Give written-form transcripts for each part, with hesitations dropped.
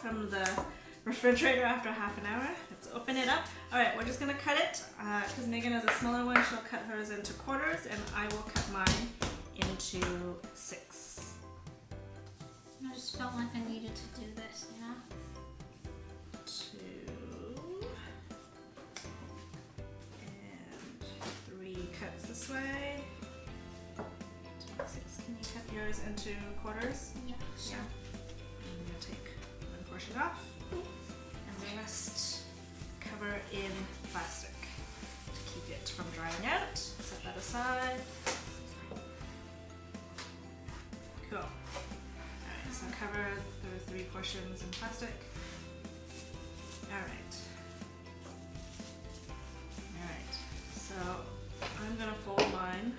from the refrigerator after half an hour. Let's open it up. All right, we're just gonna cut it because Megan has a smaller one. She'll cut hers into quarters, and I will cut mine into 6. I just felt like I needed to do this, you know? 2 and 3 cuts this way. 6. Can you cut yours into quarters? Yeah, sure. I'm gonna take one portion off, and the rest cover in plastic to keep it from drying out. Set that aside. Cool. Alright, so cover the 3 portions in plastic. Alright. Alright, so I'm gonna fold mine.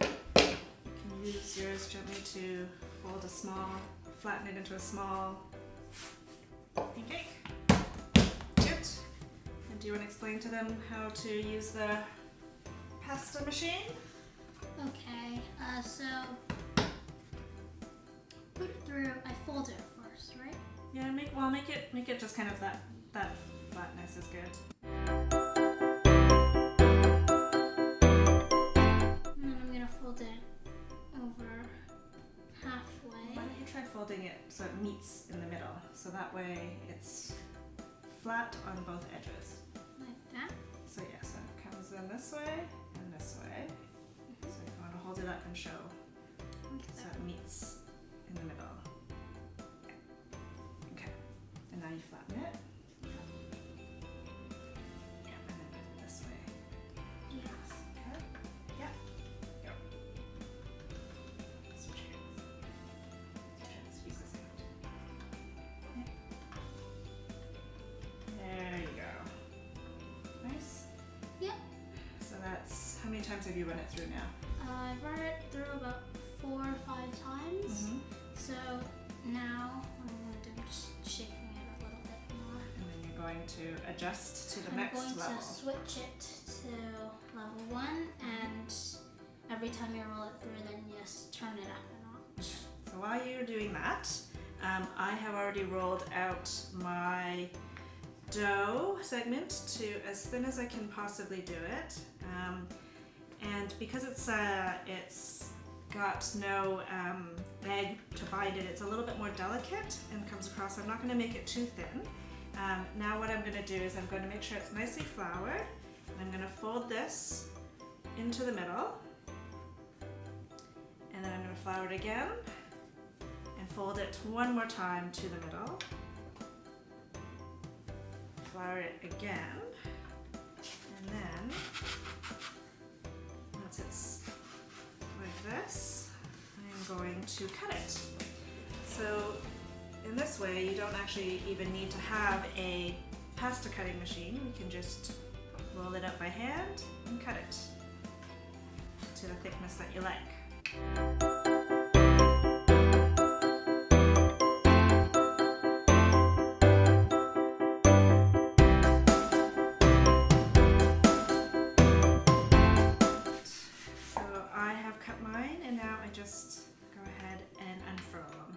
You can use yours gently to fold a small, flatten it into a small pancake. Good. And do you want to explain to them how to use the pasta machine? Okay, so put it through, I fold it first, right? Yeah, make it just kind of that flatness is good. And then I'm gonna fold it over halfway. Why don't you try folding it so it meets in the middle, so that way it's flat on both edges. Like that? So yeah, so it comes in this way and this way. So if you want to hold it up and show, Like so that. it meets in the middle. Okay, and now you flatten it. Yeah, and then move it this way. Yes. Okay. Yeah. Go. Switch hands. Switch hands. Squeeze this out. Yeah. There you go. Nice. Yep. So that's, how many times have you run it through now? I've run it through about 4 or 5 times. So now what I'm going to do, just shaking it a little bit more. And then you're going to adjust to the I'm next going level. to switch it to level 1, and every time you roll it through, then just turn it up a notch. So while you're doing that, I have already rolled out my dough segment to as thin as I can possibly do it. And because it's got no egg to bind it, it's a little bit more delicate and comes across. So I'm not going to make it too thin. Now what I'm going to do is I'm going to make sure it's nicely floured. And I'm going to fold this into the middle. And then I'm going to flour it again and fold it one more time to the middle. Flour it again. And then once it's like this, I'm going to cut it. So in this way, you don't actually even need to have a pasta cutting machine. You can just roll it up by hand and cut it to the thickness that you like. So I have cut mine, and now I just go ahead and unfurl them.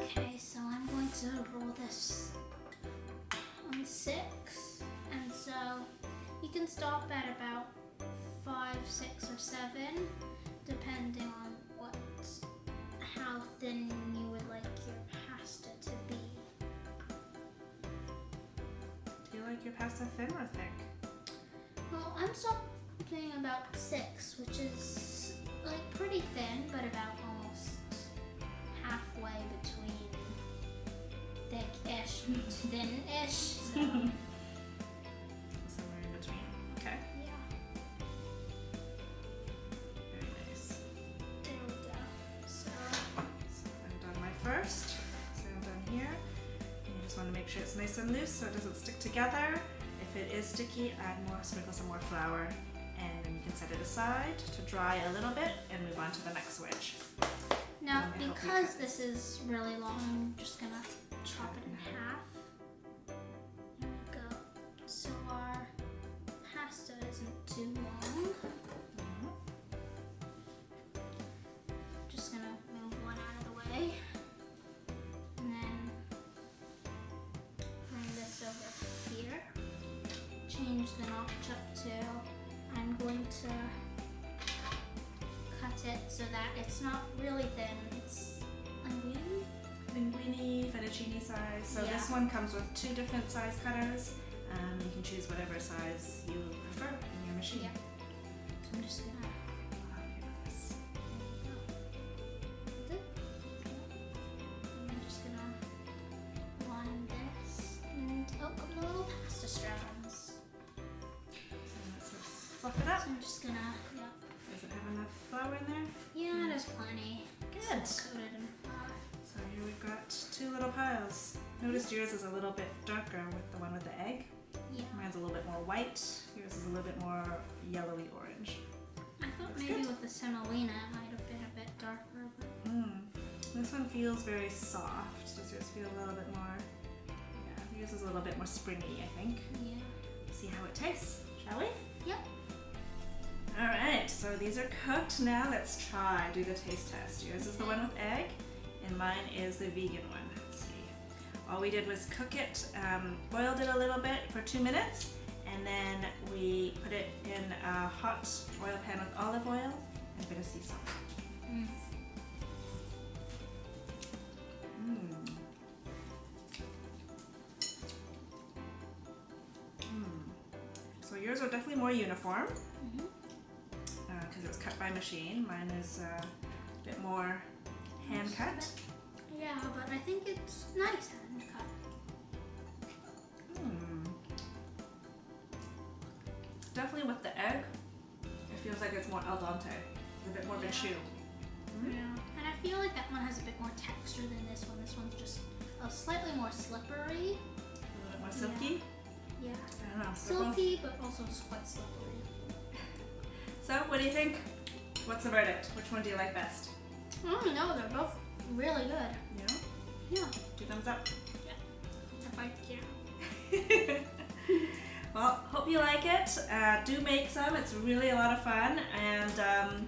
Okay, so I'm going to roll this on 6, and so you can stop at about 5, 6, or 7, depending on how thin you would like your pasta to be. Do you like your pasta thin or thick? Well, I'm stopping about 6, which is like pretty thin, but about almost halfway between thick-ish and thin-ish. So Somewhere in between. Okay. yeah, Very nice. there we go. So So I've done my first. So I'm done here. And you just want to make sure it's nice and loose so it doesn't stick together. If it is sticky, sprinkle some more flour, and then you can set it aside to dry a little bit and move on to the next wedge. now, Let me help you because cut this is really long, I'm just gonna chop it in half. There we go. So our pasta isn't too long. change the notch up to, I'm going to cut it so that it's not really thin. It's linguine. Linguine, fettuccine size. So Yeah. this one comes with 2 different size cutters. You can choose whatever size you prefer in your machine. Yeah. So I'm just gonna. I'm just gonna line this and come the little pasta strands. So let's fluff it up. So I'm just gonna, Does it have enough flour in there? yeah, there's plenty. Good. It's all coated in flour. So here we've got 2 little piles. Notice yours is a little bit darker with the one with the egg. Yeah. Mine's a little bit more white. Yours is a little bit more yellowy orange. I thought Looks maybe good. with the semolina it might have been a bit darker, but This one feels very soft. Does yours feel a little bit more? Yeah, yours is a little bit more springy, I think. yeah. See how it tastes, shall we? Yep. All right, so these are cooked now. Let's do the taste test. Yours is the one with egg, and mine is the vegan one. Let's see. All we did was cook it, boiled it a little bit for 2 minutes, and then we put it in a hot oil pan with olive oil and a bit of sea salt. Mm. So yours are definitely more uniform Mhm. because it was cut by machine. Mine is a bit more hand cut. Yeah, but I think it's nice hand cut. Definitely with the egg, it feels like it's more al dente. It's a bit more of a Yeah. chew. Yeah. And I feel like that one has a bit more texture than this one. This one's just slightly more slippery. A little bit more silky. Yeah. I don't know. They're both- Silky, but also quite slippery. So, what do you think? What's the verdict? Which one do you like best? I don't know, they're both really good. Yeah? Yeah. 2 thumbs up. If I can. Well, hope you like it. Do make some. It's really a lot of fun. And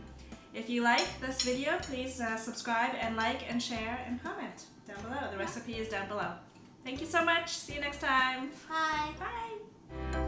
if you like this video, please subscribe and like and share and comment down below. The recipe is down below. Thank you so much. See you next time. Bye. Bye.